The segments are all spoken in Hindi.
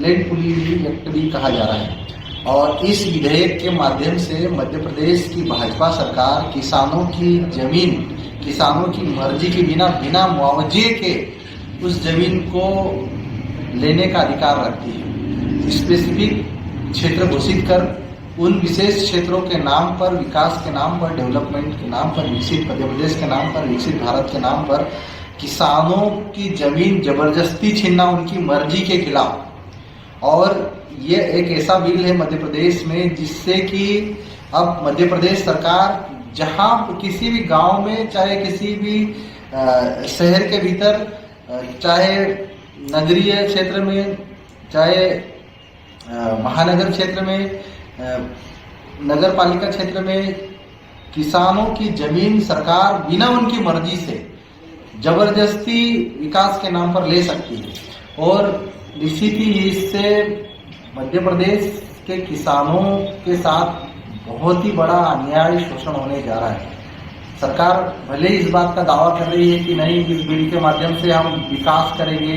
लैंड पूलिंग एक्ट भी कहा जा रहा है। और इस विधेयक के माध्यम से मध्य प्रदेश की भाजपा सरकार किसानों की जमीन, किसानों की मर्जी के बिना मुआवजे के उस जमीन को लेने का अधिकार रखती है। स्पेसिफिक क्षेत्र घोषित कर उन विशेष क्षेत्रों के नाम पर, विकास के नाम पर, डेवलपमेंट के नाम पर, विकसित मध्य प्रदेश के नाम पर, विकसित भारत के नाम पर किसानों की जमीन जबरदस्ती छीनना उनकी मर्जी के खिलाफ। और ये एक ऐसा बिल है मध्य प्रदेश में जिससे कि अब मध्य प्रदेश सरकार जहां किसी भी गांव में, चाहे किसी भी शहर के भीतर, चाहे नगरीय क्षेत्र में, चाहे महानगर क्षेत्र में, नगर पालिका क्षेत्र में, किसानों की जमीन सरकार बिना उनकी मर्जी से जबरदस्ती विकास के नाम पर ले सकती है। और निश्चित ही इससे मध्य प्रदेश के किसानों के साथ बहुत ही बड़ा अन्याय, शोषण होने जा रहा है। सरकार भले ही इस बात का दावा कर रही है कि नहीं, इस बिल के माध्यम से हम विकास करेंगे,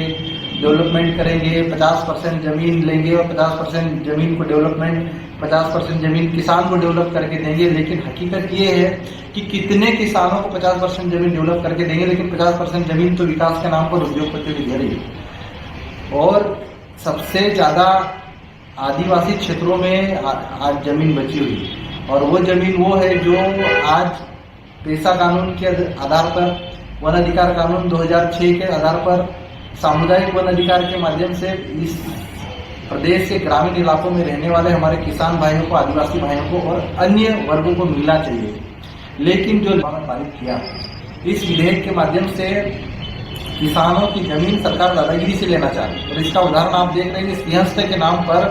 डेवलपमेंट करेंगे, 50% जमीन लेंगे और 50% जमीन को डेवलपमेंट, 50% जमीन किसान को डेवलप करके देंगे। लेकिन हकीकत ये है कि कितने किसानों को 50% जमीन डेवलप करके देंगे, लेकिन 50% जमीन तो विकास के नाम पर उद्योगपतियों की दे रही है। और सबसे ज्यादा आदिवासी क्षेत्रों में आज जमीन बची हुई है, और वो जमीन वो है जो आज पेशा कानून के आधार पर, वन अधिकार कानून 2006 के आधार पर, सामुदायिक वन अधिकार के माध्यम से इस प्रदेश के ग्रामीण इलाकों में रहने वाले हमारे किसान भाइयों को, आदिवासी भाइयों को और अन्य वर्गों को मिलना चाहिए। लेकिन जो पारित किया इस विधेयक के माध्यम से किसानों की जमीन सरकार दादागिरी से लेना चाह रही है। और इसका उदाहरण आप देख रहे हैं, सिंहस्थ के नाम पर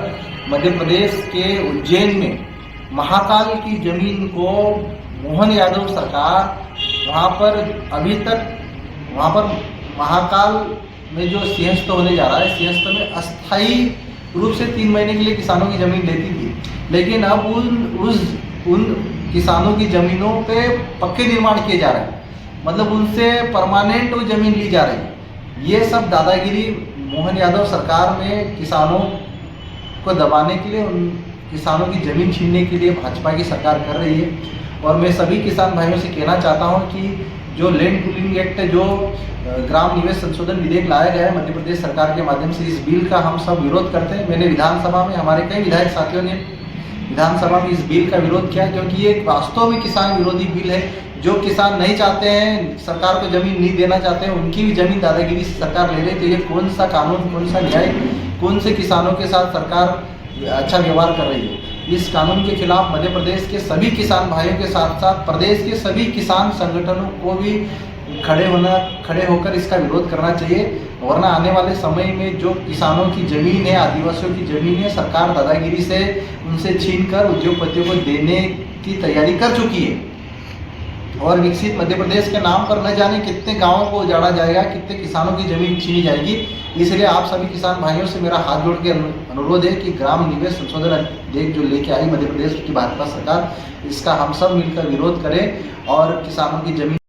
मध्य प्रदेश के उज्जैन में महाकाल की जमीन को मोहन यादव सरकार वहां पर, अभी तक वहां पर महाकाल में जो सिंहस्थ होने जा रहा है, सिंहस्थ में अस्थायी रूप से 3 महीने के लिए किसानों की जमीन लेती थी। लेकिन अब उन किसानों की जमीनों पे पक्के निर्माण किए जा रहे हैं, मतलब उनसे परमानेंट वो जमीन ली जा रही है। ये सब दादागिरी मोहन यादव सरकार में किसानों को दबाने के लिए, उन किसानों की जमीन छीनने के लिए भाजपा की सरकार कर रही है। और मैं सभी किसान भाइयों से कहना चाहता हूं कि जो लैंड पूलिंग एक्ट, जो ग्राम निवेश संशोधन विधेयक लाया गया है मध्य प्रदेश सरकार के माध्यम से, इस बिल का हम सब विरोध करते हैं। मैंने विधानसभा में, हमारे कई विधायक साथियों ने विधानसभा में इस बिल का विरोध किया, क्योंकि ये वास्तव में किसान विरोधी बिल है। जो किसान नहीं चाहते हैं, सरकार को जमीन नहीं देना चाहते हैं, उनकी भी जमीन दादागिरी से सरकार ले रही। तो ये कौन सा कानून, कौन सा न्याय, कौन से किसानों के साथ सरकार अच्छा व्यवहार कर रही है? इस कानून के खिलाफ मध्य प्रदेश के सभी किसान भाइयों के साथ साथ प्रदेश के सभी किसान संगठनों को भी खड़े होकर इसका विरोध करना चाहिए। वरना आने वाले समय में जो किसानों की जमीन है, आदिवासियों की जमीन है, सरकार दादागिरी से उनसे छीनकर उद्योगपतियों को देने की तैयारी कर चुकी है। और विकसित मध्य प्रदेश के नाम पर न जाने कितने गांवों को उजाड़ा जाएगा, कितने किसानों की जमीन छीनी जाएगी। इसलिए आप सभी किसान भाइयों से मेरा हाथ जोड़ के अनुरोध है कि ग्राम निवेश संशोधन अध्यादेश जो लेके आई मध्य प्रदेश की भाजपा सरकार, इसका हम सब मिलकर विरोध करें और किसानों की जमीन